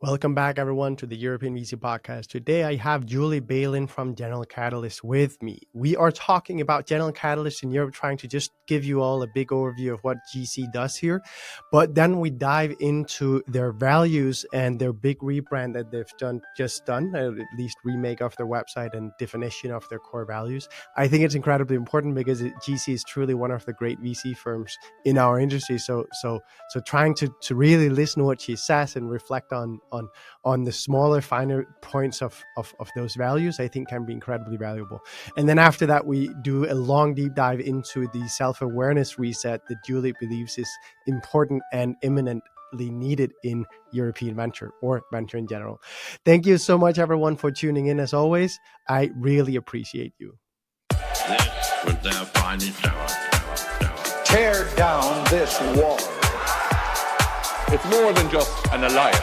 Welcome back, everyone, to the European VC Podcast. Today, I have Juliet Bailin from General Catalyst with me. We are talking about General Catalyst in Europe, trying to just give you all a big overview of what GC does here. But then we dive into their values and their big rebrand that they've just done, at least remake of their website and definition of their core values. I think it's incredibly important because GC is truly one of the great VC firms in our industry. So trying to really listen to what she says and reflect on the smaller, finer points of those values, I think can be incredibly valuable. And then after that, we do a long deep dive into the self-awareness reset that Juliet believes is important and imminently needed in European venture or venture in general. Thank you so much, everyone, for tuning in. As always, I really appreciate you. This was their finest hour. Tear down this wall. It's more than just an alliance.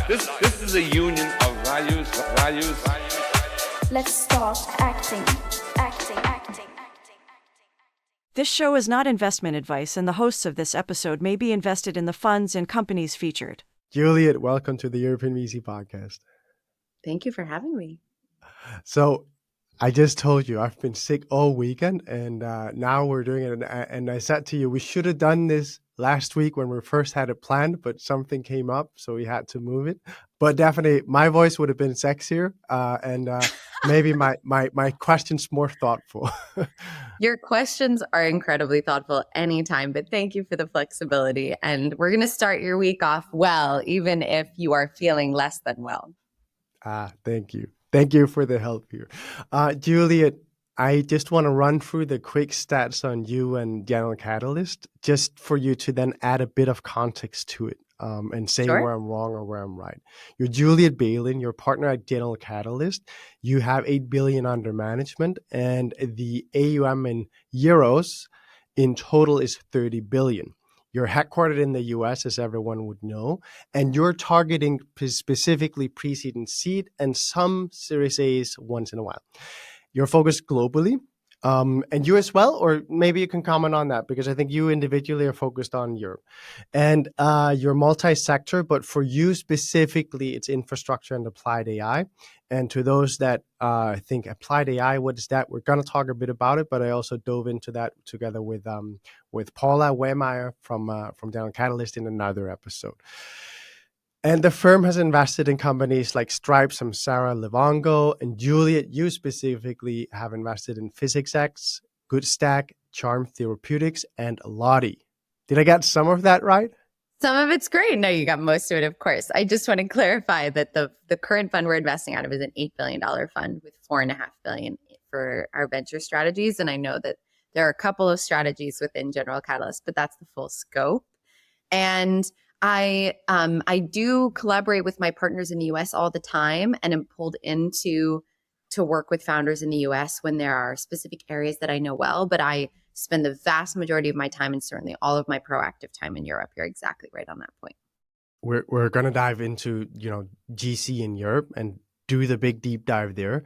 This is a union of values. Let's start acting. This show is not investment advice, and the hosts of this episode may be invested in the funds and companies featured. Juliet, welcome to the European VC Podcast. Thank you for having me. So I just told you I've been sick all weekend, and now we're doing it. And I said to you, we should have done this last week when we first had it planned, but something came up, so we had to move it. But definitely, my voice would have been sexier, and maybe my questions more thoughtful. Your questions are incredibly thoughtful anytime, but thank you for the flexibility. And we're going to start your week off well, even if you are feeling less than well. Thank you. Thank you for the help here. Juliet, I just want to run through the quick stats on you and General Catalyst, just for you to then add a bit of context to it and say Sure. where I'm wrong or where I'm right. You're Juliet Bailin, your partner at General Catalyst. You have 8 billion under management, and the AUM in euros in total is 30 billion. You're headquartered in the US, as everyone would know, and you're targeting specifically pre-seed and seed and some Series A's once in a while. You're focused globally, and you as well, or maybe you can comment on that, because I think you individually are focused on Europe. And you're multi-sector, but for you specifically, it's infrastructure and applied AI. And to those that think applied AI, what is that? We're going to talk a bit about it, but I also dove into that together with Paula Wehmeyer from General Catalyst in another episode. And the firm has invested in companies like Stripe, Samsara, Livongo, and Juliet, you specifically have invested in PhysicsX, GoodStack, Charm Therapeutics, and Lottie. Did I get some of that right? Some of it's great. No, you got most of it, of course. I just want to clarify that the current fund we're investing out of is an $8 billion fund with $4.5 billion for our venture strategies. And I know that there are a couple of strategies within General Catalyst, but that's the full scope. And I do collaborate with my partners in the US all the time, and am pulled into to work with founders in the US when there are specific areas that I know well, but I spend the vast majority of my time, and certainly all of my proactive time, in Europe. You're exactly right on that point. We're going to dive into, GC in Europe and do the big deep dive there.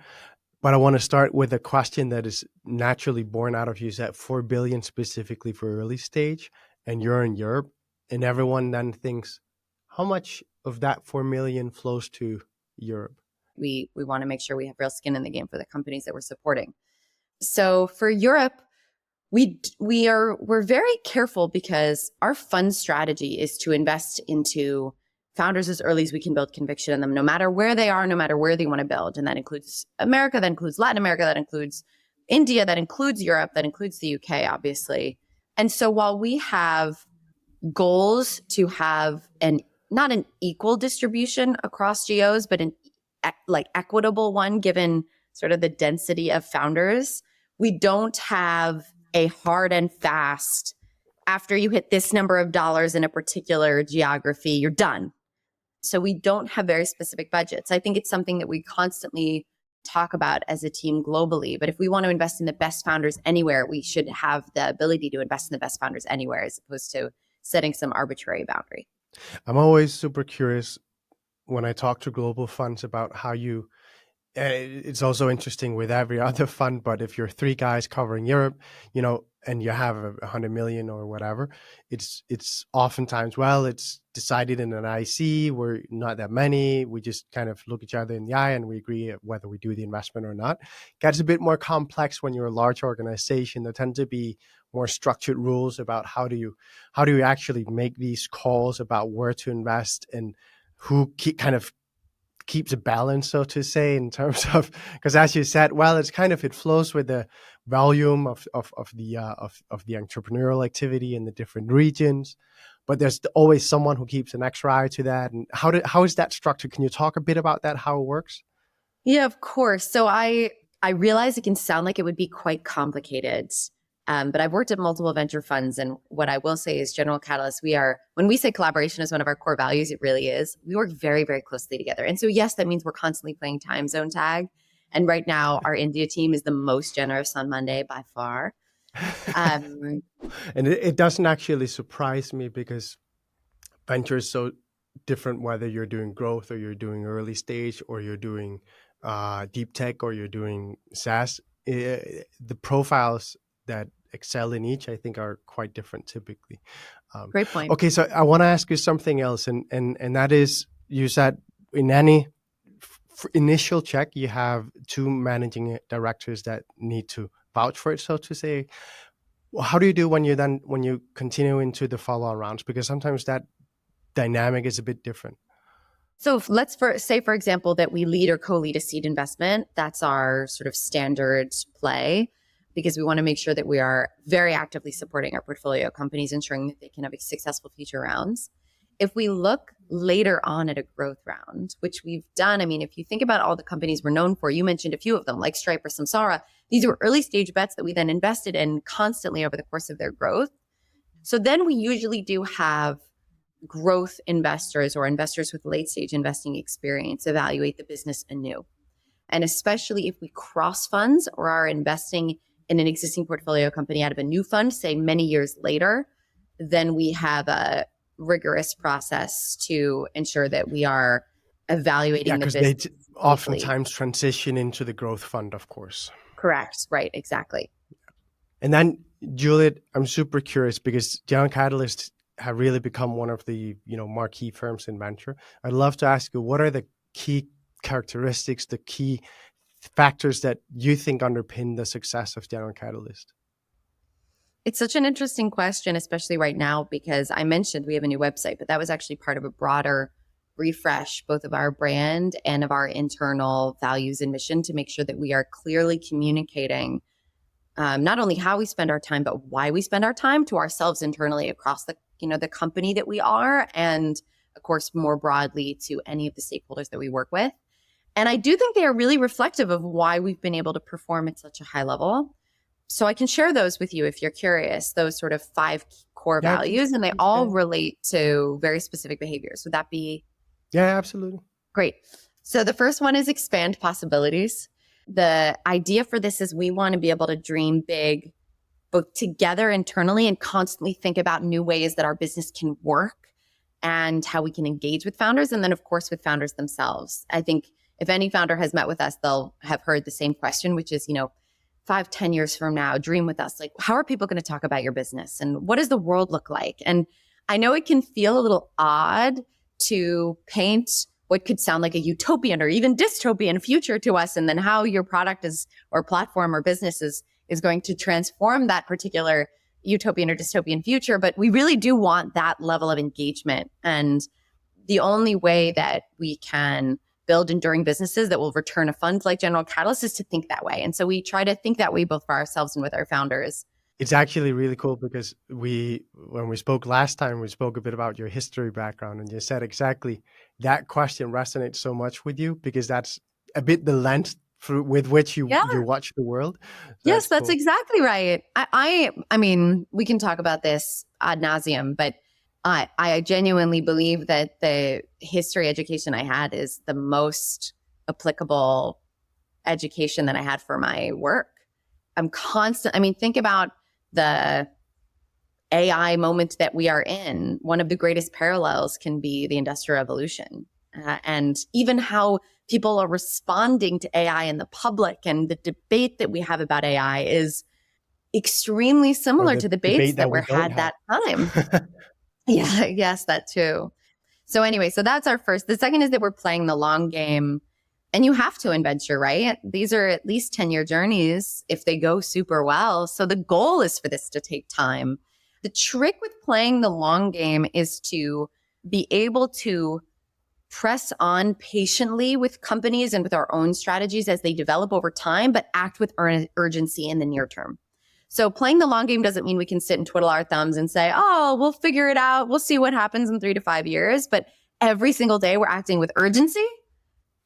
But I want to start with a question that is naturally born out of you said 4 billion specifically for early stage, and you're in Europe. And everyone then thinks, how much of that 4 million flows to Europe? We want to make sure we have real skin in the game for the companies that we're supporting. So for Europe, we're very careful, because our fund strategy is to invest into founders as early as we can build conviction in them, no matter where they are, no matter where they want to build. And that includes America, that includes Latin America, that includes India, that includes Europe, that includes the UK, obviously. And so while we have goals to have not an equal distribution across geos, but an equitable one, given sort of the density of founders, we don't have a hard and fast, after you hit this number of dollars in a particular geography, you're done. So we don't have very specific budgets. I think it's something that we constantly talk about as a team globally. But if we want to invest in the best founders anywhere, we should have the ability to invest in the best founders anywhere, as opposed to setting some arbitrary boundary. I'm always super curious when I talk to global funds about how you it's also interesting with every other fund, but if you're three guys covering Europe, and you have 100 million or whatever, it's oftentimes, well, it's decided in an IC. We're not that many. We just kind of look each other in the eye and we agree whether we do the investment or not. Gets a bit more complex when you're a large organization. There tend to be more structured rules about how do you actually make these calls about where to invest and who kind of keeps a balance, so to say, in terms of, because as you said, well, it flows with the volume of the entrepreneurial activity in the different regions, but there's always someone who keeps an extra eye to that. And how is that structured? Can you talk a bit about that, how it works? Yeah, of course. So I realize it can sound like it would be quite complicated. But I've worked at multiple venture funds. And what I will say is General Catalyst, when we say collaboration is one of our core values, it really is. We work very, very closely together. And so, yes, that means we're constantly playing time zone tag. And right now, our India team is the most generous on Monday by far. And it doesn't actually surprise me because venture is so different, whether you're doing growth or you're doing early stage or you're doing deep tech or you're doing SaaS. The profiles that excel in each, I think, are quite different typically. Great point. Okay, so I want to ask you something else, and that is, you said in any initial check, you have two managing directors that need to vouch for it, so to say. How do you do when you continue into the follow-on rounds? Because sometimes that dynamic is a bit different. So let's say, for example, that we lead or co-lead a seed investment. That's our sort of standard play, because we want to make sure that we are very actively supporting our portfolio companies, ensuring that they can have successful future rounds. If we look later on at a growth round, which we've done, I mean, if you think about all the companies we're known for, you mentioned a few of them, like Stripe or Samsara. These were early stage bets that we then invested in constantly over the course of their growth. So then we usually do have growth investors or investors with late stage investing experience evaluate the business anew. And especially if we cross funds or are investing in an existing portfolio company out of a new fund, say many years later, then we have a rigorous process to ensure that we are evaluating the business. Because they oftentimes transition into the growth fund, of course. Correct. Right. Exactly. And then, Juliet, I'm super curious because General Catalyst have really become one of the marquee firms in venture. I'd love to ask you, what are the key characteristics, the key factors that you think underpin the success of General Catalyst? It's such an interesting question, especially right now, because I mentioned we have a new website, but that was actually part of a broader refresh, both of our brand and of our internal values and mission, to make sure that we are clearly communicating not only how we spend our time, but why we spend our time to ourselves internally across the company that we are, and of course, more broadly to any of the stakeholders that we work with. And I do think they are really reflective of why we've been able to perform at such a high level. So I can share those with you if you're curious, those sort of 5 core values, and they all relate to very specific behaviors. Would that be? Yeah, absolutely. Great. So the first one is expand possibilities. The idea for this is we want to be able to dream big, both together internally and constantly think about new ways that our business can work and how we can engage with founders. And then, of course, with founders themselves. I think if any founder has met with us, they'll have heard the same question, which is, 5-10 years from now, dream with us. Like, how are people going to talk about your business? And what does the world look like? And I know it can feel a little odd to paint what could sound like a utopian or even dystopian future to us, and then how your product is, or platform or business is going to transform that particular utopian or dystopian future. But we really do want that level of engagement. And the only way that we can build enduring businesses that will return a fund like General Catalyst is to think that way. And so we try to think that way both for ourselves and with our founders. It's actually really cool because when we spoke last time, we spoke a bit about your history background, and you said exactly that question resonates so much with you because that's a bit the lens with which you watch the world. So yes, that's cool. Exactly right. I mean, we can talk about this ad nauseum, but I genuinely believe that the history education I had is the most applicable education that I had for my work. Think about the AI moment that we are in. One of the greatest parallels can be the Industrial Revolution. and even how people are responding to AI in the public, and the debate that we have about AI is extremely similar to debates that were had that time. Yeah, yes, that too. So anyway, so that's our first. The second is that we're playing the long game, and you have to adventure, right? These are at least 10-year journeys if they go super well. So the goal is for this to take time. The trick with playing the long game is to be able to press on patiently with companies and with our own strategies as they develop over time, but act with urgency in the near term. So playing the long game doesn't mean we can sit and twiddle our thumbs and say, oh, we'll figure it out. We'll see what happens in 3 to 5 years. But every single day we're acting with urgency.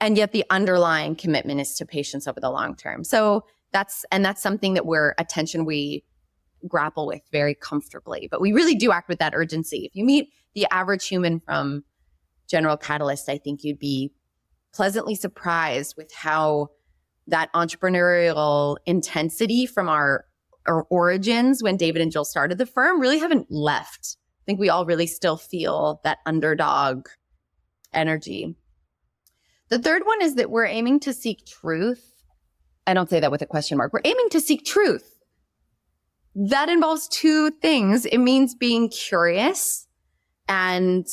And yet the underlying commitment is to patience over the long term. So that's something that we grapple with very comfortably. But we really do act with that urgency. If you meet the average human from General Catalyst, I think you'd be pleasantly surprised with how that entrepreneurial intensity from our origins when David and Jill started the firm really haven't left. I think we all really still feel that underdog energy. The third one is that we're aiming to seek truth. I don't say that with a question mark. We're aiming to seek truth. That involves 2 things. It means being curious and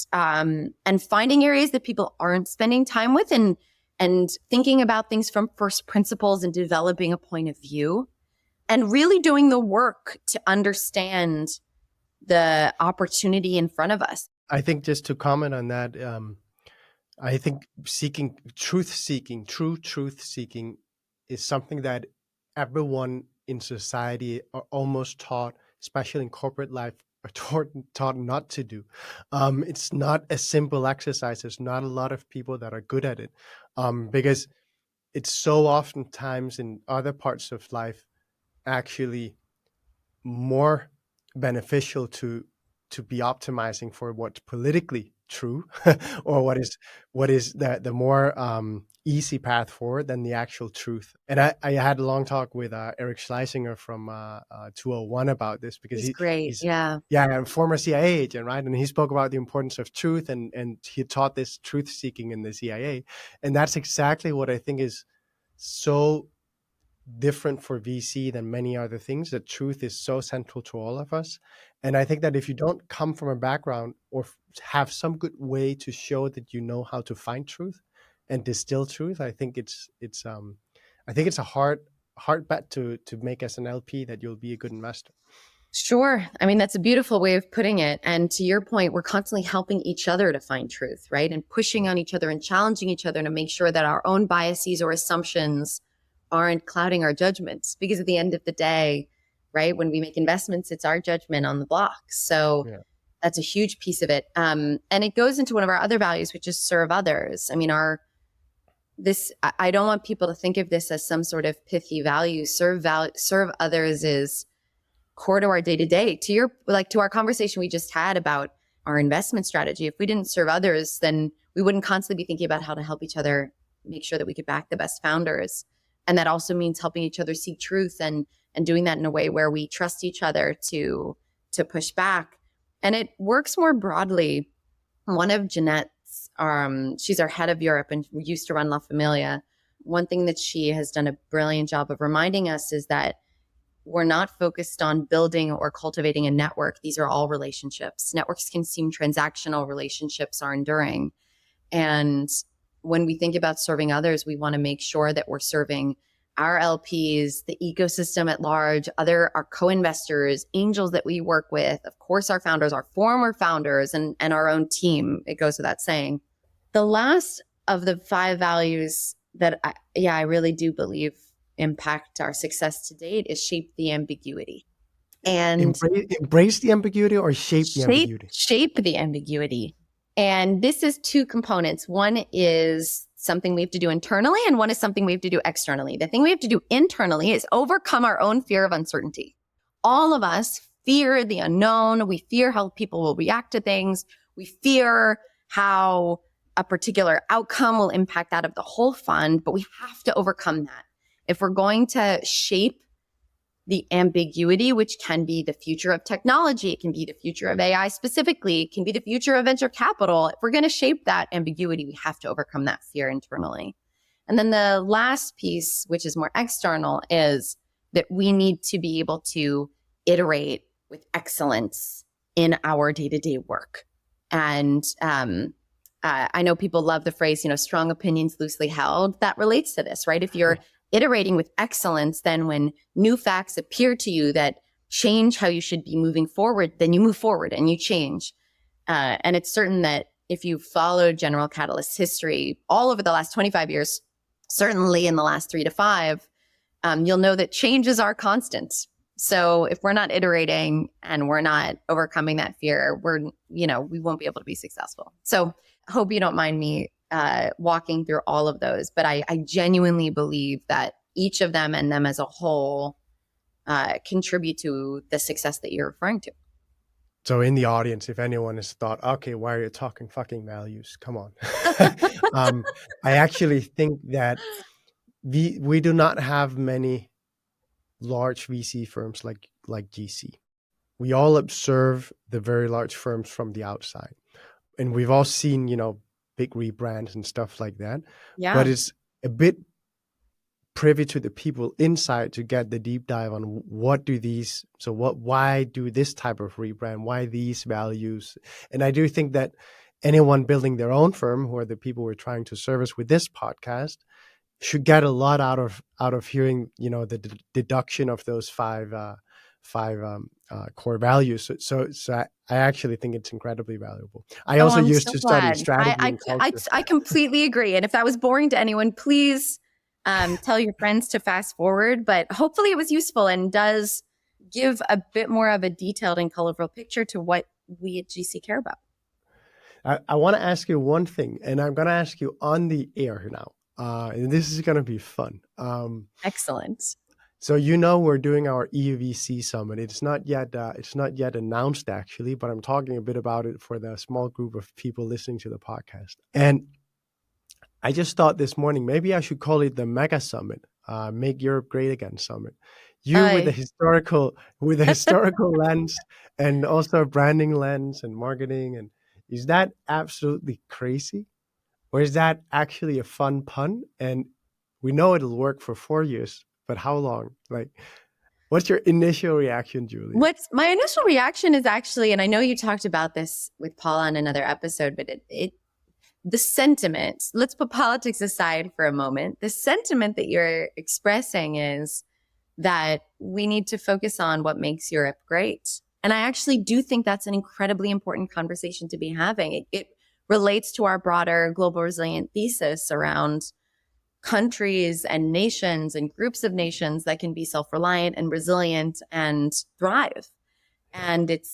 finding areas that people aren't spending time with, and thinking about things from first principles and developing a point of view, and really doing the work to understand the opportunity in front of us. I think just to comment on that, I think true truth seeking is something that everyone in society are almost taught, especially in corporate life, are taught not to do. It's not a simple exercise. There's not a lot of people that are good at it, because it's so oftentimes in other parts of life actually more beneficial to be optimizing for what's politically true or what is the more easy path forward than the actual truth. And I had a long talk with Eric Schlesinger from 201 about this, because he's great. he's yeah, a former CIA agent, right? And he spoke about the importance of truth, and he taught this truth seeking in the CIA. And that's exactly what I think is so different for VC than many other things. That truth is so central to all of us. And I think that if you don't come from a background or have some good way to show that you know how to find truth and distill truth, I think it's a hard bet to make as an LP that you'll be a good investor. Sure. I mean, that's a beautiful way of putting it. And to your point, we're constantly helping each other to find truth, right? And pushing on each other and challenging each other to make sure that our own biases or assumptions aren't clouding our judgments. Because at the end of the day, right, when we make investments, it's our judgment on the block. So that's a huge piece of it. And it goes into one of our other values, which is serve others. I mean, I don't want people to think of this as some sort of pithy value. Serve others is core to our day-to-day. To our conversation we just had about our investment strategy. If we didn't serve others, then we wouldn't constantly be thinking about how to help each other make sure that we could back the best founders. And that also means helping each other seek truth and doing that in a way where we trust each other to push back. And it works more broadly. One of Jeanette's, she's our head of Europe and used to run La Familia. One thing that she has done a brilliant job of reminding us is that we're not focused on building or cultivating a network. These are all relationships. Networks can seem transactional, relationships are enduring. And when we think about serving others, we want to make sure that we're serving our LPs, the ecosystem at large, our co-investors, angels that we work with, of course, our founders, our former founders, and our own team. It goes without saying. The last of the 5 values that I really do believe impact our success to date is shape the ambiguity. And embrace the ambiguity or shape the ambiguity? Shape the ambiguity. And this is 2 components. One is something we have to do internally, and one is something we have to do externally. The thing we have to do internally is overcome our own fear of uncertainty. All of us fear the unknown. We fear how people will react to things. We fear how a particular outcome will impact that of the whole fund, but we have to overcome that. If we're going to shape the ambiguity, which can be the future of technology. It can be the future of AI specifically. It can be the future of venture capital. If we're going to shape that ambiguity, we have to overcome that fear internally. And then the last piece, which is more external, is that we need to be able to iterate with excellence in our day-to-day work. And I know people love the phrase, strong opinions loosely held. That relates to this, right? If you're iterating with excellence, then when new facts appear to you that change how you should be moving forward, then you move forward and you change. And it's certain that if you follow General Catalyst's history all over the last 25 years, certainly in the last 3 to 5, you'll know that changes are constant. So if we're not iterating and we're not overcoming that fear, we won't be able to be successful. So I hope you don't mind me walking through all of those, but I genuinely believe that each of them and them as a whole contribute to the success that you're referring to. So in the audience, if anyone has thought, okay, why are you talking fucking values? Come on. I actually think that we do not have many large VC firms like GC. We all observe the very large firms from the outside. And we've all seen, big rebrands and stuff like that. Yeah. But it's a bit privy to the people inside to get the deep dive on why do this type of rebrand, why these values. And I do think that anyone building their own firm, who are the people we're trying to service with this podcast, should get a lot out of hearing, the deduction of those five core values. So I actually think it's incredibly valuable. I also used to study strategy and culture. I completely agree. And if that was boring to anyone, please tell your friends to fast forward. But hopefully it was useful and does give a bit more of a detailed and colorful picture to what we at GC care about. I want to ask you one thing, and I'm going to ask you on the air now. And this is going to be fun. Excellent. So we're doing our EUVC summit. It's not yet announced actually, but I'm talking a bit about it for the small group of people listening to the podcast. And I just thought this morning maybe I should call it the Mega Summit, Make Europe Great Again Summit. With a historical lens and also a branding lens and marketing. And is that absolutely crazy? Or is that actually a fun pun? And we know it'll work for 4 years, but how long? What's your initial reaction, Julie? My initial reaction is actually, and I know you talked about this with Paula on another episode, but the sentiment, let's put politics aside for a moment. The sentiment that you're expressing is that we need to focus on what makes Europe great. And I actually do think that's an incredibly important conversation to be having. It relates to our broader global resilient thesis around countries and nations and groups of nations that can be self-reliant and resilient and thrive. And it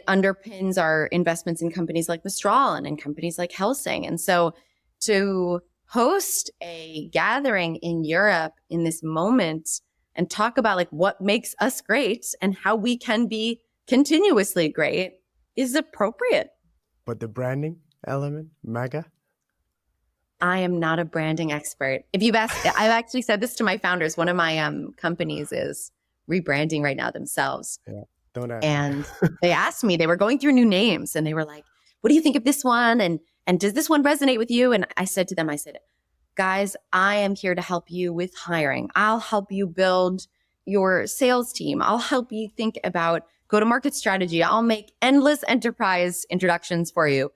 underpins our investments in companies like Mistral and in companies like Helsing. And so to host a gathering in Europe in this moment and talk about what makes us great and how we can be continuously great is appropriate. But the branding element, MAGA? I am not a branding expert. If you've asked, I've actually said this to my founders. One of my companies is rebranding right now themselves. Yeah, don't ask. And they asked me, they were going through new names and they were like, what do you think of this one? And does this one resonate with you? And I said to them, guys, I am here to help you with hiring. I'll help you build your sales team. I'll help you think about go-to-market strategy. I'll make endless enterprise introductions for you.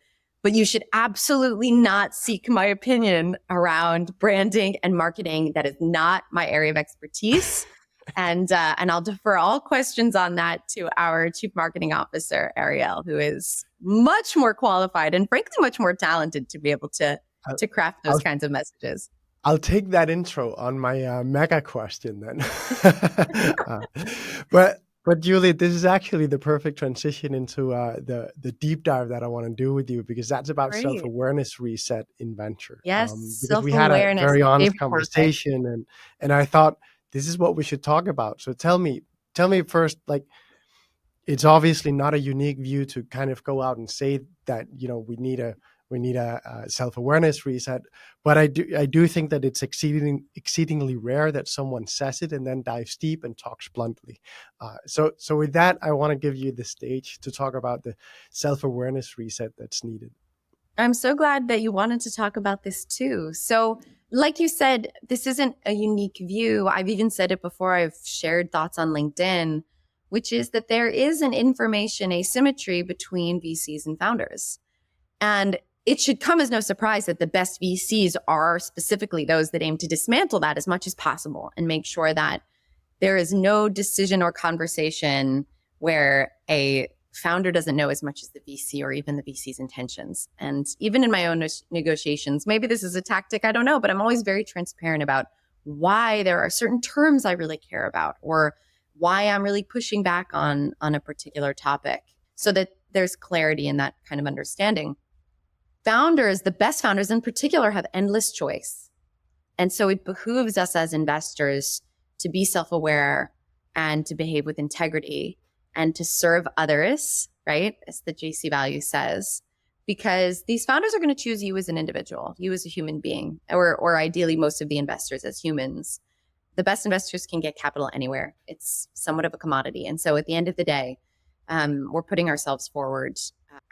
But you should absolutely not seek my opinion around branding and marketing. That is not my area of expertise. And I'll defer all questions on that to our Chief Marketing Officer, Ariel, who is much more qualified and frankly much more talented to be able to craft those kinds of messages. I'll take that intro on my mega question then. But Julie, this is actually the perfect transition into the deep dive that I want to do with you, because that's about self-awareness reset in venture. Yes, because we had a very honest conversation, and I thought this is what we should talk about. So tell me first, it's obviously not a unique view to kind of go out and say that we need a We need a self-awareness reset. But I do think that it's exceedingly rare that someone says it and then dives deep and talks bluntly. So with that, I want to give you the stage to talk about the self-awareness reset that's needed. I'm so glad that you wanted to talk about this too. So like you said, this isn't a unique view. I've even said it before. I've shared thoughts on LinkedIn, which is that there is an information asymmetry between VCs and founders. And it should come as no surprise that the best VCs are specifically those that aim to dismantle that as much as possible and make sure that there is no decision or conversation where a founder doesn't know as much as the VC or even the VC's intentions. And even in my own negotiations, maybe this is a tactic, I don't know, but I'm always very transparent about why there are certain terms I really care about or why I'm really pushing back on a particular topic so that there's clarity in that kind of understanding. Founders, the best founders in particular, have endless choice. And so it behooves us as investors to be self-aware and to behave with integrity and to serve others, right? As the JC value says, because these founders are going to choose you as an individual, you as a human being, or ideally most of the investors as humans. The best investors can get capital anywhere. It's somewhat of a commodity. And so at the end of the day, we're putting ourselves forward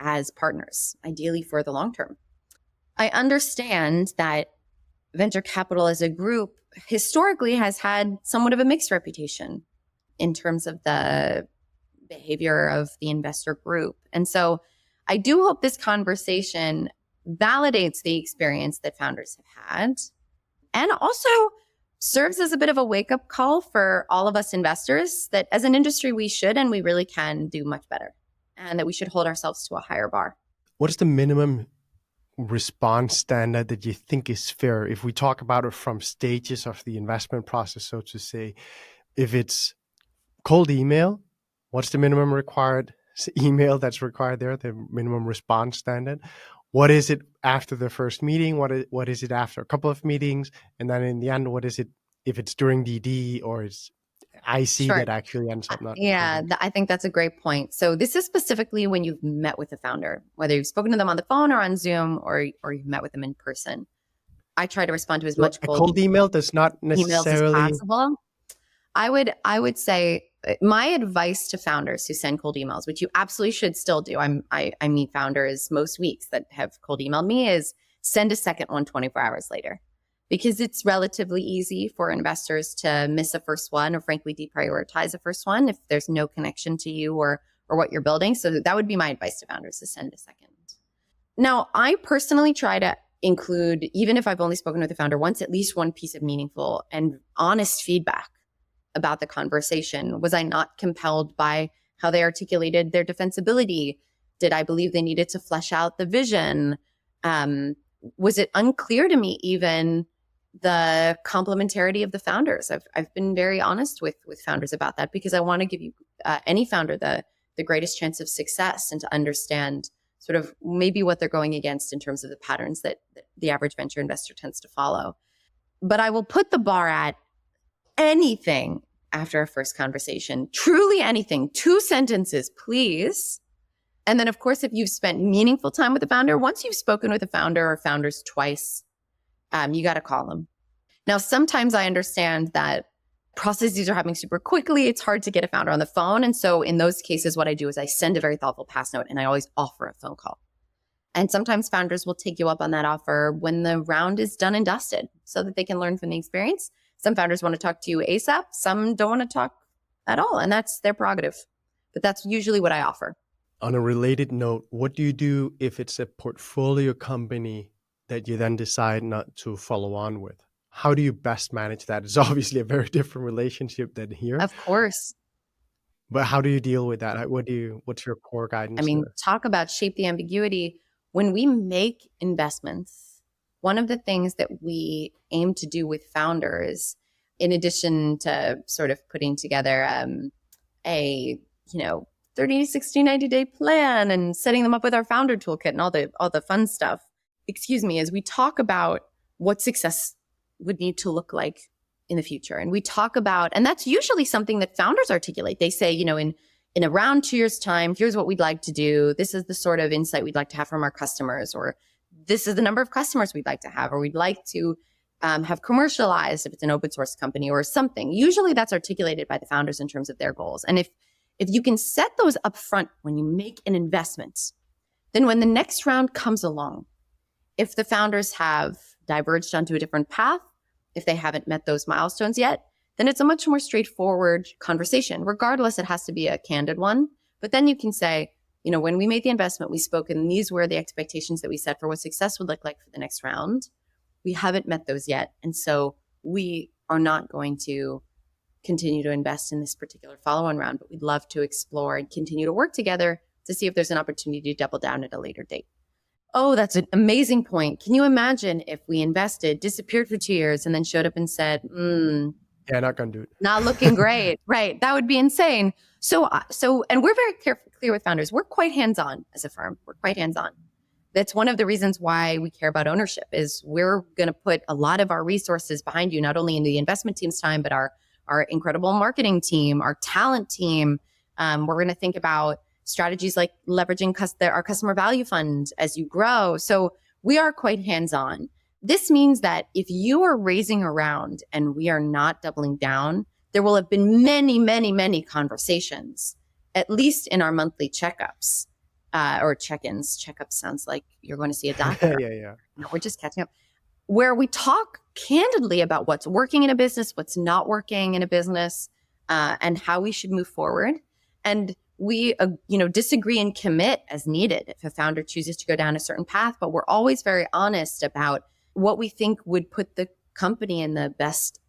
as partners, ideally for the long term. I understand that venture capital as a group historically has had somewhat of a mixed reputation in terms of the behavior of the investor group. And so I do hope this conversation validates the experience that founders have had and also serves as a bit of a wake-up call for all of us investors that as an industry we should and we really can do much better and that we should hold ourselves to a higher bar. What is the minimum response standard that you think is fair? If we talk about it from stages of the investment process, so to say, if it's cold email, what's the minimum required email that's required there, the minimum response standard? What is it after the first meeting? What is it after a couple of meetings? And then in the end, what is it if it's during DD or it's IC Sure. that actually ends up not? I think that's a great point. So this is specifically when you've met with the founder, whether you've spoken to them on the phone or on Zoom or you've met with them in person. I try to respond to as much cold email does not emails necessarily as possible. I would say my advice to founders who send cold emails, which you absolutely should still do. I meet founders most weeks that have cold emailed me, is send a second one 24 hours later, because it's relatively easy for investors to miss a first one or frankly deprioritize a first one if there's no connection to you or what you're building. So that would be my advice to founders, to send a second. Now, I personally try to include, even if I've only spoken with the founder once, at least one piece of meaningful and honest feedback about the conversation. Was I not compelled by how they articulated their defensibility? Did I believe they needed to flesh out the vision? Was it unclear to me even the complementarity of the founders? I've been very honest with founders about that because I want to give you any founder the greatest chance of success and to understand sort of maybe what they're going against in terms of the patterns that the average venture investor tends to follow. But I will put the bar at anything after a first conversation, truly anything, 2 sentences, please. And then, of course, if you've spent meaningful time with the founder, once you've spoken with a founder or founders twice, you got to call them. Now, sometimes I understand that processes are happening super quickly. It's hard to get a founder on the phone. And so in those cases, what I do is I send a very thoughtful pass note and I always offer a phone call. And sometimes founders will take you up on that offer when the round is done and dusted so that they can learn from the experience. Some founders want to talk to you ASAP. Some don't want to talk at all. And that's their prerogative. But that's usually what I offer. On a related note, what do you do if it's a portfolio company that you then decide not to follow on with? How do you best manage that? It's obviously a very different relationship than here. Of course. But how do you deal with that? What's your core guidance? I mean, there? talk about shape the ambiguity. When we make investments, one of the things that we aim to do with founders, in addition to sort of putting together a 30, 60, 90-day plan and setting them up with our founder toolkit and all the fun stuff, is we talk about what success would need to look like in the future. And we talk about, and that's usually something that founders articulate. They say, in around 2 years' time, here's what we'd like to do. This is the sort of insight we'd like to have from our customers, or this is the number of customers we'd like to have, or we'd like to have commercialized if it's an open source company or something. Usually that's articulated by the founders in terms of their goals. And if you can set those up front when you make an investment, then when the next round comes along, if the founders have diverged onto a different path, if they haven't met those milestones yet, then it's a much more straightforward conversation. Regardless, it has to be a candid one. But then you can say, when we made the investment, we spoke, and these were the expectations that we set for what success would look like for the next round. We haven't met those yet. And so we are not going to continue to invest in this particular follow-on round, but we'd love to explore and continue to work together to see if there's an opportunity to double down at a later date. Oh, that's an amazing point. Can you imagine if we invested, disappeared for 2 years, and then showed up and said, Yeah, not going to do it. Not looking great. Right. That would be insane. So, and we're very clear with founders. We're quite hands-on as a firm. We're quite hands-on. That's one of the reasons why we care about ownership, is we're going to put a lot of our resources behind you, not only in the investment team's time, but our incredible marketing team, our talent team. We're going to think about strategies like leveraging our customer value fund as you grow. So we are quite hands-on. This means that if you are raising a round and we are not doubling down, there will have been many, many, many conversations, at least in our monthly checkups. Or check-ins. Checkups sounds like you're going to see a doctor. Yeah. No, we're just catching up. Where we talk candidly about what's working in a business, what's not working in a business, and how we should move forward. And we, disagree and commit as needed if a founder chooses to go down a certain path. But we're always very honest about what we think would put the company in the best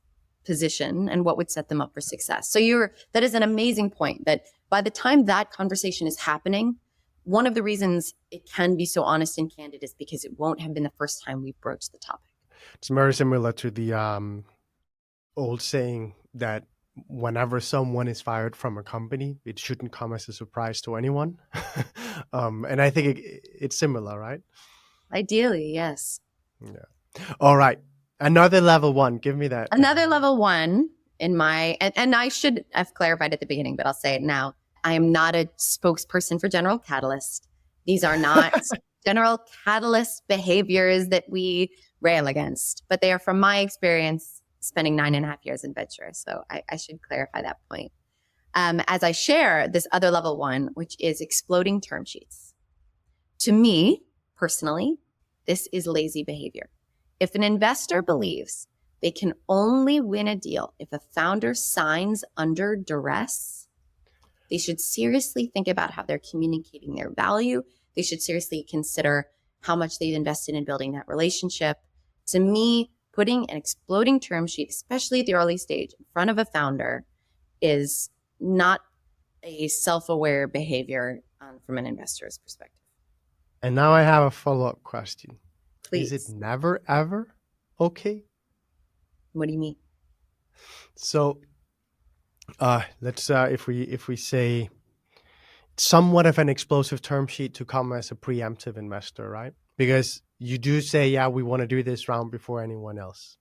position and what would set them up for success. So that is an amazing point, that by the time that conversation is happening, one of the reasons it can be so honest and candid is because it won't have been the first time we've broached the topic. It's very similar to the old saying that whenever someone is fired from a company, it shouldn't come as a surprise to anyone. And I think it's similar, right? Ideally, yes. Yeah. All right. Another level one. Give me that. Another level one in my, and I should have clarified at the beginning, but I'll say it now. I am not a spokesperson for General Catalyst. These are not General Catalyst behaviors that we rail against, but they are from my experience spending 9.5 years in venture. So I should clarify that point. As I share this other level one, which is exploding term sheets. To me, personally, this is lazy behavior. If an investor believes they can only win a deal if a founder signs under duress, they should seriously think about how they're communicating their value. They should seriously consider how much they've invested in building that relationship. To me, putting an exploding term sheet, especially at the early stage, in front of a founder is not a self-aware behavior from an investor's perspective. And now I have a follow-up question. Please. Is it never, ever okay? What do you mean? So let's if we say somewhat of an explosive term sheet to come as a preemptive investor, right? Because you do say, yeah, we want to do this round before anyone else.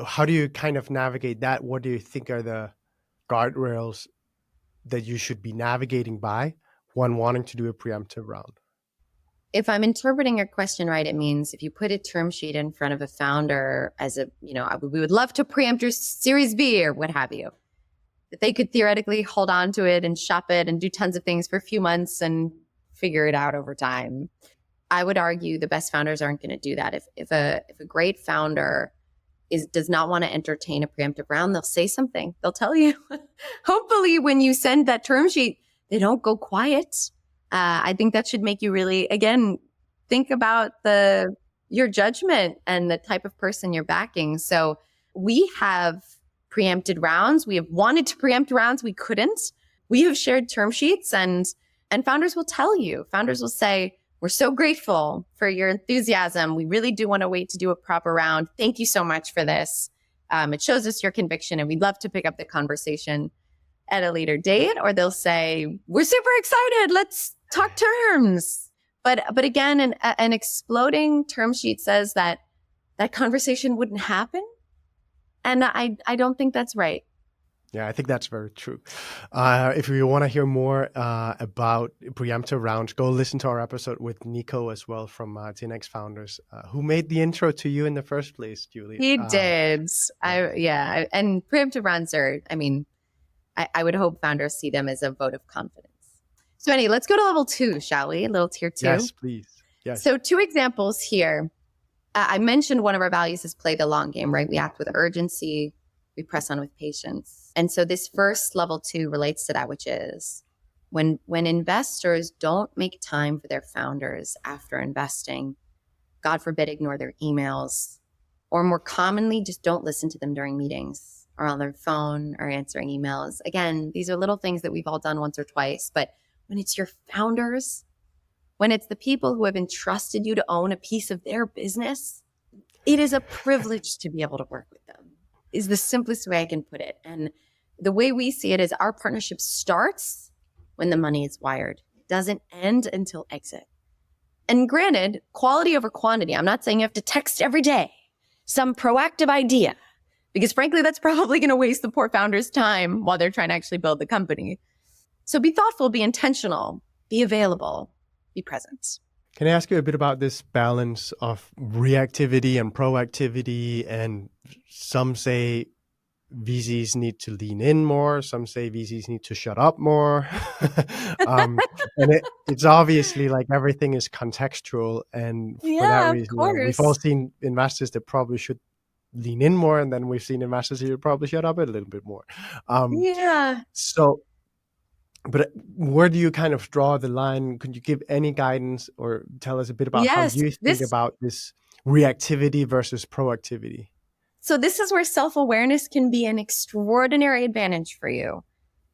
How do you kind of navigate that? What do you think are the guardrails that you should be navigating by when wanting to do a preemptive round? If I'm interpreting your question right, it means if you put a term sheet in front of a founder as we would love to preempt your Series B or what have you, that they could theoretically hold on to it and shop it and do tons of things for a few months and figure it out over time. I would argue the best founders aren't going to do that. If a great founder does not want to entertain a preemptive round, they'll say something. They'll tell you. Hopefully, when you send that term sheet, they don't go quiet. I think that should make you really, again, think about your judgment and the type of person you're backing. So we have preempted rounds. We have wanted to preempt rounds. We couldn't. We have shared term sheets and founders will tell you. Founders will say, we're so grateful for your enthusiasm. We really do want to wait to do a proper round. Thank you so much for this. It shows us your conviction and we'd love to pick up the conversation at a later date. Or they'll say, we're super excited. Let's talk terms. But again, an exploding term sheet says that conversation wouldn't happen. And I don't think that's right. Yeah, I think that's very true. If you want to hear more about preemptive rounds, go listen to our episode with Nico as well from 10X Founders, who made the intro to you in the first place, Julie. He did. And preemptive rounds are, I would hope founders see them as a vote of confidence. So anyway, let's go to level 2, shall we? A little tier 2. Yes, please. Yes. So 2 examples here. I mentioned one of our values is play the long game, right? We act with urgency. We press on with patience. And so this first level 2 relates to that, which is when investors don't make time for their founders after investing, God forbid, ignore their emails, or more commonly, just don't listen to them during meetings or on their phone or answering emails. Again, these are little things that we've all done once or twice, but when it's your founders, when it's the people who have entrusted you to own a piece of their business, it is a privilege to be able to work with them, is the simplest way I can put it. And the way we see it is our partnership starts when the money is wired. It doesn't end until exit. And granted, quality over quantity. I'm not saying you have to text every day some proactive idea, because frankly, that's probably going to waste the poor founder's time while they're trying to actually build the company. So be thoughtful, be intentional, be available, be present. Can I ask you a bit about this balance of reactivity and proactivity? And some say VCs need to lean in more. Some say VCs need to shut up more. And it's obviously like everything is contextual. And for that reason, we've all seen investors that probably should lean in more. And then we've seen investors who probably shut up a little bit more. But where do you kind of draw the line? Could you give any guidance or tell us a bit about how you think about this reactivity versus proactivity? So this is where self-awareness can be an extraordinary advantage for you.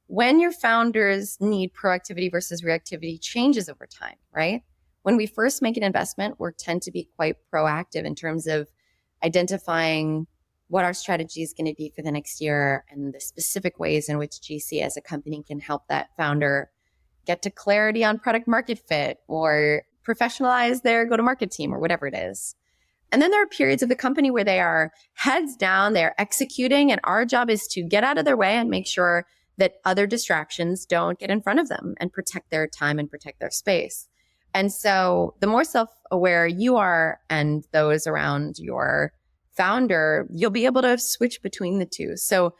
When your founders need proactivity versus reactivity changes over time, right? When we first make an investment, we tend to be quite proactive in terms of identifying what our strategy is going to be for the next year and the specific ways in which GC as a company can help that founder get to clarity on product market fit or professionalize their go-to-market team or whatever it is. And then there are periods of the company where they are heads down, they're executing, and our job is to get out of their way and make sure that other distractions don't get in front of them and protect their time and protect their space. And so the more self-aware you are and those around your founder, you'll be able to switch between the two. So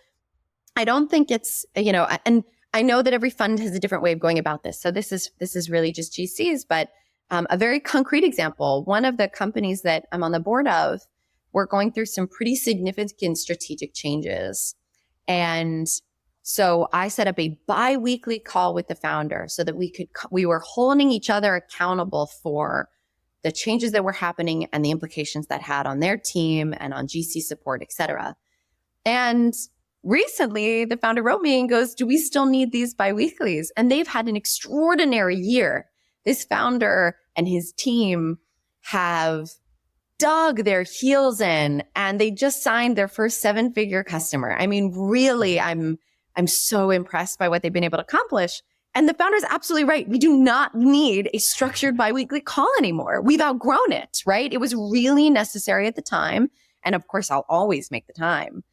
I don't think it's, and I know that every fund has a different way of going about this. So this is really just GCs, but a very concrete example, one of the companies that I'm on the board of, we're going through some pretty significant strategic changes. And so I set up a bi-weekly call with the founder so that we were holding each other accountable for the changes that were happening and the implications that had on their team and on GC support, et cetera. And recently, the founder wrote me and goes, do we still need these biweeklies? And they've had an extraordinary year. This founder and his team have dug their heels in, and they just signed their first 7-figure customer. I mean, really, I'm so impressed by what they've been able to accomplish. And the founder's absolutely right. We do not need a structured biweekly call anymore. We've outgrown it, right? It was really necessary at the time. And of course, I'll always make the time.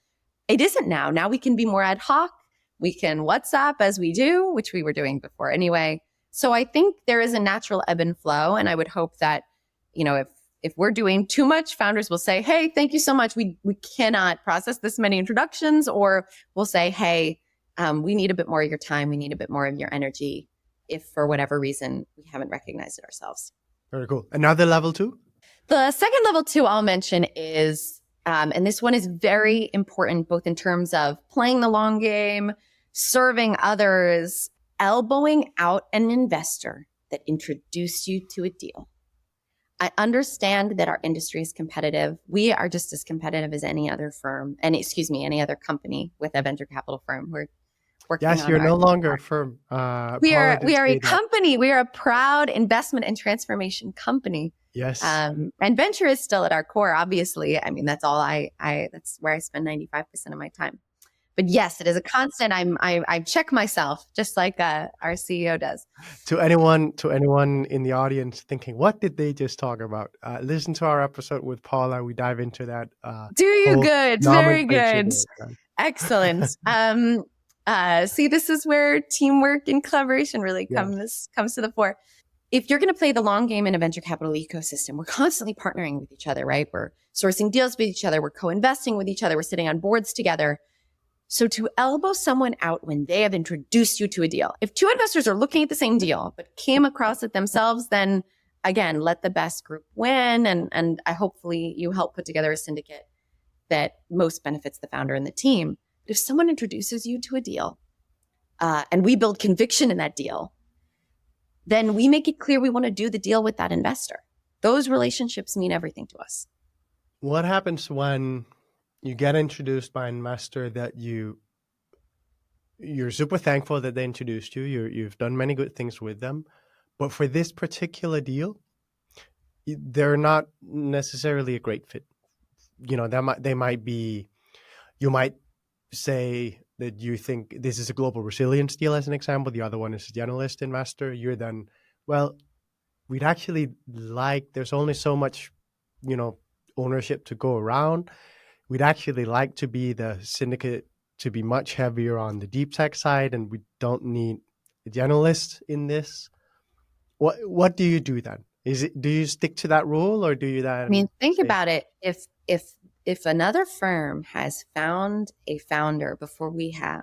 It isn't now. Now we can be more ad hoc. We can WhatsApp as we do, which we were doing before anyway. So I think there is a natural ebb and flow. And I would hope that, if we're doing too much, founders will say, hey, thank you so much. We cannot process this many introductions. Or we'll say, hey, we need a bit more of your time. We need a bit more of your energy if for whatever reason we haven't recognized it ourselves. Very cool. Another level 2? The second level 2 I'll mention is, and this one is very important, both in terms of playing the long game, serving others, elbowing out an investor that introduced you to a deal. I understand that our industry is competitive. We are just as competitive as any other firm, any other company with a venture capital firm. We're working on you're no longer a firm. We are a company. We are a proud investment and transformation company. Yes. And venture is still at our core, obviously. I mean, that's all that's where I spend 95% of my time. But yes, it is a constant. I check myself just like our CEO does. To anyone in the audience thinking, what did they just talk about? Listen to our episode with Paula. We dive into that. Do you good? Very good. Excellent. See, this is where teamwork and collaboration really Yes. comes to the fore. If you're going to play the long game in a venture capital ecosystem, we're constantly partnering with each other, right? We're sourcing deals with each other. We're co-investing with each other. We're sitting on boards together. So to elbow someone out when they have introduced you to a deal, if two investors are looking at the same deal but came across it themselves, then again, let the best group win. And I hopefully you help put together a syndicate that most benefits the founder and the team. But if someone introduces you to a deal and we build conviction in that deal, then we make it clear we want to do the deal with that investor. Those relationships mean everything to us. What happens when you get introduced by an investor that you're super thankful that they introduced you. You've done many good things with them, but for this particular deal, they're not necessarily a great fit. You know, they might be. You might say that you think this is a global resilience deal, as an example. The other one is a generalist investor. You're then, well, we'd actually like. There's only so much, ownership to go around. We'd actually like to be the syndicate to be much heavier on the deep tech side, and we don't need a generalist in this. What do you do then? Do you stick to that rule, or do you then? I mean, think about it. If another firm has found a founder before we have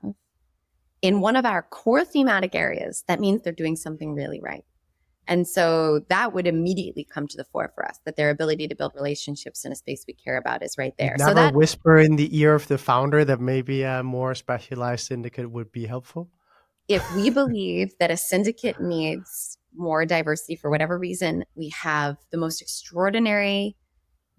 in one of our core thematic areas, that means they're doing something really right. And so that would immediately come to the fore for us, that their ability to build relationships in a space we care about is right there. Never so that whisper in the ear of the founder that maybe a more specialized syndicate would be helpful. If we believe that a syndicate needs more diversity for whatever reason, we have the most extraordinary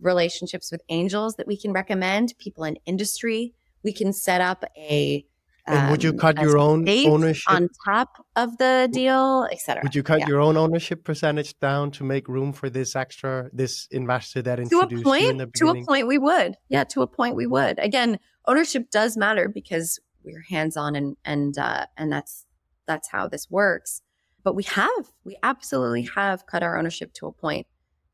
relationships with angels that we can recommend, people in industry. We can set up And would you cut your own ownership on top of the deal, et cetera? Would you cut your own ownership percentage down to make room for this investor that introduced you in the beginning? To a point, we would. Yeah, to a point, we would. Again, ownership does matter because we're hands-on, and that's how this works. But we absolutely have cut our ownership to a point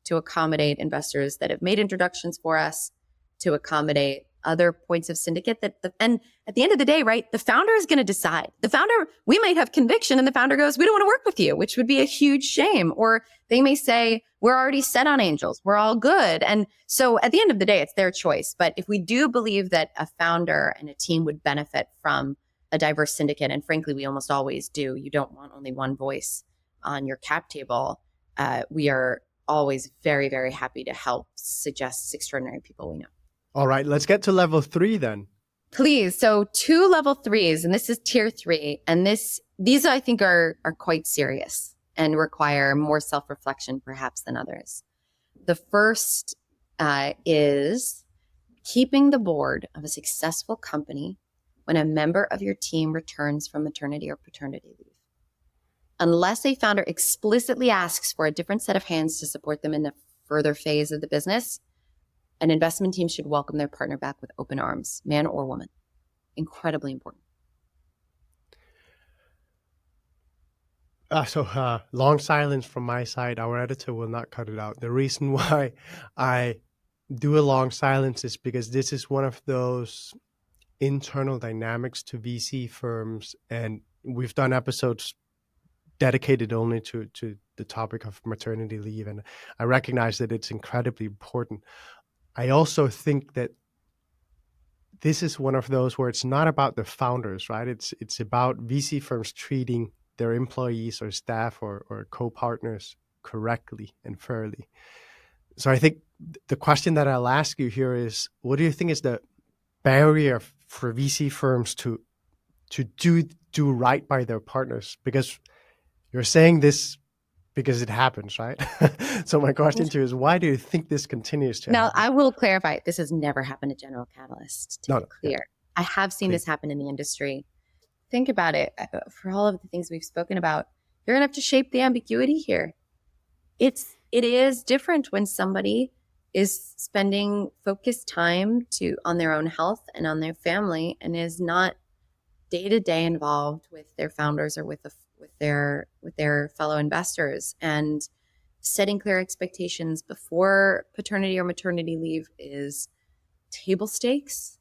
to accommodate investors that have made introductions for us, to accommodate other points of syndicate and at the end of the day, right, the founder is going to decide. The founder, we might have conviction and the founder goes, we don't want to work with you, which would be a huge shame. Or they may say, we're already set on angels. We're all good. And so at the end of the day, it's their choice. But if we do believe that a founder and a team would benefit from a diverse syndicate, and frankly, we almost always do, you don't want only one voice on your cap table. We are always very, very happy to help suggest extraordinary people we know. All right, let's get to level 3 then. Please. So 2 level 3s, and this is tier 3. And these I think are quite serious and require more self-reflection perhaps than others. The first is keeping the board of a successful company when a member of your team returns from maternity or paternity leave. Unless a founder explicitly asks for a different set of hands to support them in the further phase of the business, an investment team should welcome their partner back with open arms, man or woman. Incredibly important. Long silence from my side. Our editor will not cut it out. The reason why I do a long silence is because this is one of those internal dynamics to VC firms, and we've done episodes dedicated only to the topic of maternity leave, and I recognize that it's incredibly important. I also think that this is one of those where it's not about the founders, right? It's about VC firms treating their employees or staff or co-partners correctly and fairly. So I think the question that I'll ask you here is, what do you think is the barrier for VC firms to do right by their partners? Because you're saying this because it happens, right? So my question to you is, why do you think this continues to happen? Now, I will clarify, this has never happened at General Catalyst, to be clear. Yeah. I have seen this happen in the industry. Think about it. For all of the things we've spoken about, you're going to have to shape the ambiguity here. It is different when somebody is spending focused time on their own health and on their family and is not day-to-day involved with their founders or with their fellow investors. And setting clear expectations before paternity or maternity leave is table stakes.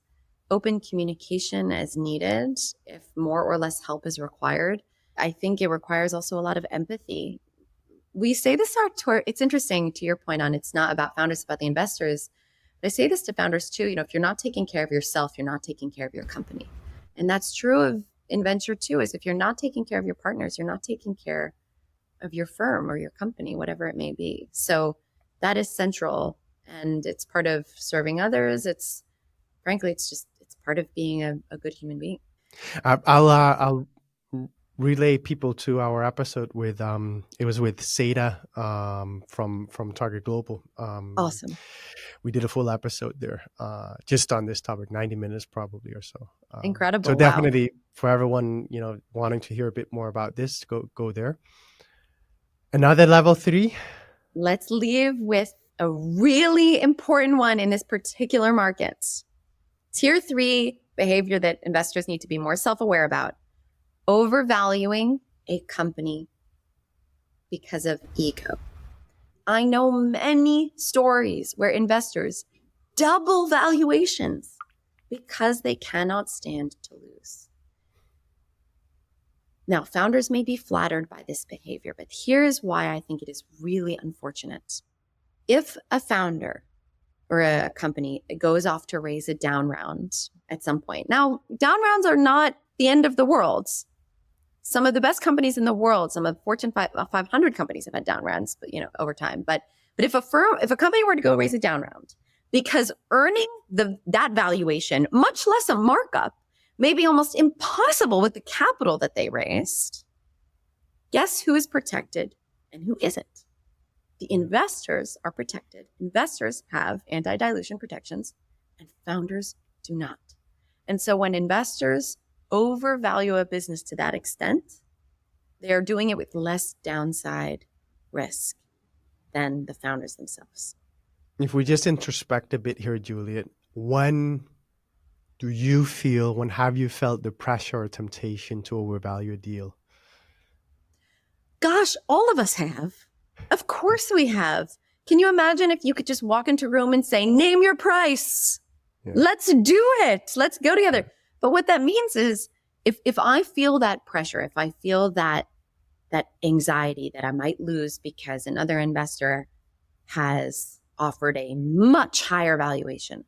open communication as needed if more or less help is required. I think it requires also a lot of empathy. We say this it's interesting to your point on it's not about founders, it's about the investors. But I say this to founders too, if you're not taking care of yourself, you're not taking care of your company. And that's true of in venture too, is if you're not taking care of your partners, you're not taking care of your firm or your company, whatever it may be. So that is central, and it's part of serving others. Frankly, it's part of being a good human being. I'll relay people to our episode with it was with Seda from Target Global. Awesome. We did a full episode there just on this topic, 90 minutes probably or so. Incredible. So definitely for everyone wanting to hear a bit more about this, go there. Another level 3. Let's leave with a really important one in this particular market. Tier 3 behavior that investors need to be more self-aware about: overvaluing a company because of ego. I know many stories where investors double valuations because they cannot stand to lose. Now, founders may be flattered by this behavior, but here's why I think it is really unfortunate. If a founder or a company goes off to raise a down round at some point. Now, down rounds are not the end of the world. Some of the best companies in the world, some of Fortune 500 companies have had down rounds, but over time. But if a company were to go raise a down round, because earning that valuation, much less a markup, may be almost impossible with the capital that they raised, guess who is protected and who isn't? The investors are protected. Investors have anti-dilution protections, and founders do not. And so when investors overvalue a business to that extent, they are doing it with less downside risk than the founders themselves. If we just introspect a bit here, Juliet, when have you felt the pressure or temptation to overvalue a deal? Gosh, all of us have. Of course we have. Can you imagine if you could just walk into a room and say, name your price? Yeah. Let's do it. Let's go together. But what that means is if I feel that pressure, if I feel that anxiety that I might lose because another investor has offered a much higher valuation.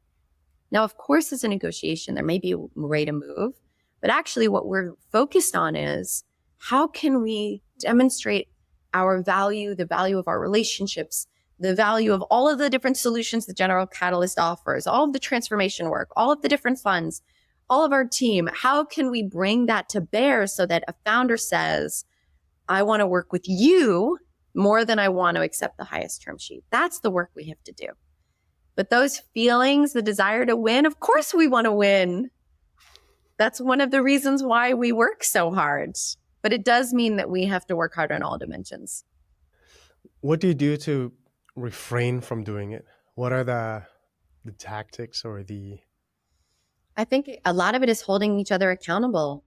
Now, of course, it's a negotiation. There may be a way to move, but actually what we're focused on is how can we demonstrate our value, the value of our relationships, the value of all of the different solutions that General Catalyst offers, all of the transformation work, all of the different funds, all of our team. How can we bring that to bear so that a founder says, I want to work with you more than I want to accept the highest term sheet? That's the work we have to do. But those feelings, the desire to win, of course we want to win. That's one of the reasons why we work so hard. But it does mean that we have to work hard on all dimensions. What do you do to refrain from doing it? What are the tactics or I think a lot of it is holding each other accountable.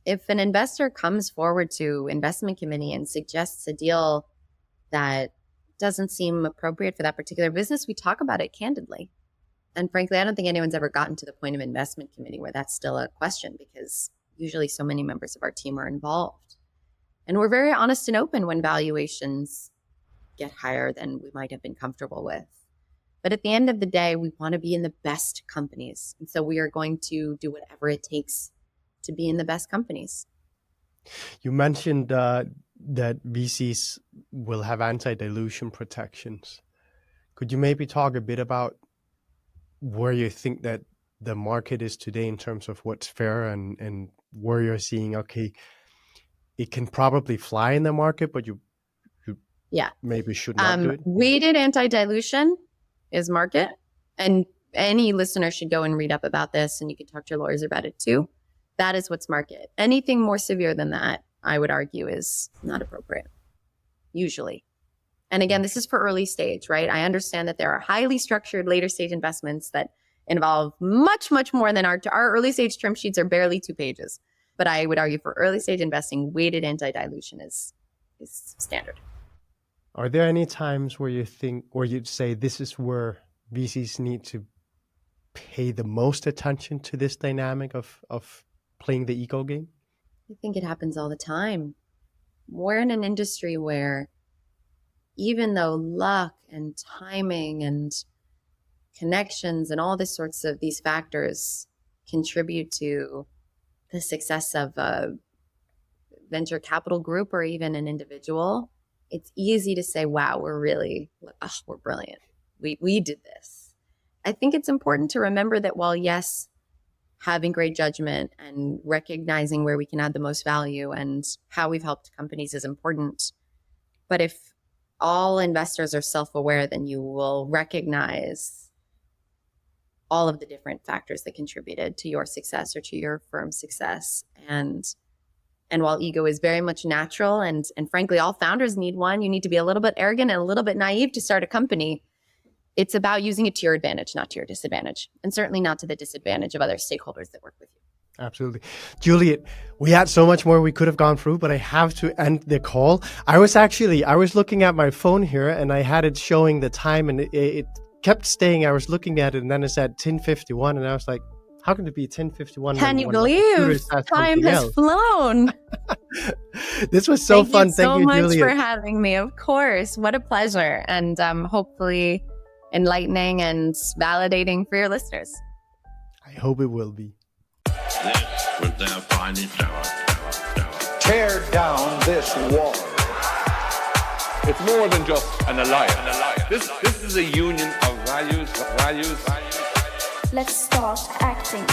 If an investor comes forward to investment committee and suggests a deal that doesn't seem appropriate for that particular business, we talk about it candidly. And frankly, I don't think anyone's ever gotten to the point of investment committee where that's still a question, because usually so many members of our team are involved. And we're very honest and open when valuations get higher than we might have been comfortable with. But at the end of the day, we want to be in the best companies. And so we are going to do whatever it takes to be in the best companies. You mentioned that VCs will have anti-dilution protections. Could you maybe talk a bit about where you think that the market is today in terms of what's fair and where you're seeing, okay, it can probably fly in the market, but you maybe should not do it? Weighted anti-dilution is market. And any listener should go and read up about this, and you can talk to your lawyers about it too. That is what's market. Anything more severe than that, I would argue, is not appropriate, usually. And again, this is for early stage, right? I understand that there are highly structured later stage investments that involve much, much more than our early stage term sheets are barely 2 pages. But I would argue for early stage investing, weighted anti-dilution is standard. Are there any times where you think, or you'd say this is where VCs need to pay the most attention to this dynamic of playing the ego game? I think it happens all the time. We're in an industry where even though luck and timing and connections and all this sorts of these factors contribute to the success of a venture capital group or even an individual, it's easy to say, wow, we're brilliant. We did this. I think it's important to remember that while, yes, having great judgment and recognizing where we can add the most value and how we've helped companies is important. But if all investors are self-aware, then you will recognize all of the different factors that contributed to your success or to your firm's success. And while ego is very much natural, and frankly, all founders need one, you need to be a little bit arrogant and a little bit naive to start a company. It's about using it to your advantage, not to your disadvantage, and certainly not to the disadvantage of other stakeholders that work with you. Absolutely. Juliet, we had so much more we could have gone through, but I have to end the call. I was looking at my phone here and I had it showing the time, and it kept staying. I was looking at it and then it said 10:51 and I was like, how can it be 10:51? Can you believe time has flown? This was so fun. Thank you so much Juliet, for having me. Of course. What a pleasure. And hopefully enlightening and validating for your listeners. I hope it will be. This was their finest hour. Tear down this wall. It's more than just an alliance. This is a union of values. Let's start acting.